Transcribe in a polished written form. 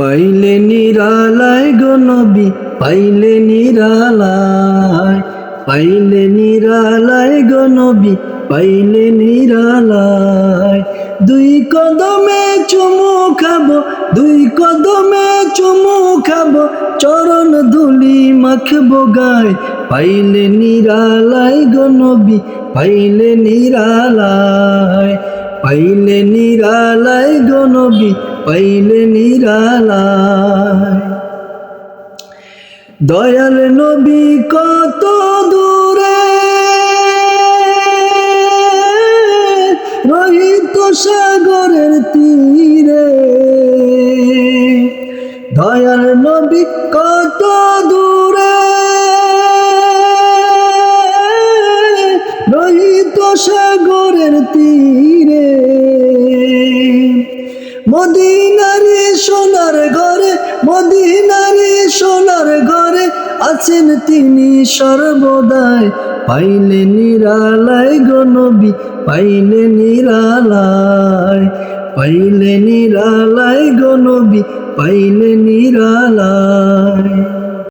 পাইলে নিরালায় গো নবী, পাইলে নিরালায়, পাইলে নিরালায় গো নবী, পাইলে নিরালায়। দুই কদমে চুমু খাবো, দুই কদমে চুমু খাবো, চরণ ধুলি মাখবো গায়। পাইলে নিরালায় গো নবী, পাইলে নিরালায়, পাইলে নিরালায় গো নবী, পাইলে নিরালায়। দয়াল নবী কত দূরে রহিত সাগরের তীরে, দয়াল নবী কত দূরে রহিত সাগরের তীরে। মদিনারি সোনার ঘরে, মদিনারি সোনার ঘরে আছেন তিনি সর্বদাই। পাইলে নিরালায় গো নবী, পাইলে নিরালায়, পাইলে নিরালায় গো নবী, পাইলে নিরালায়।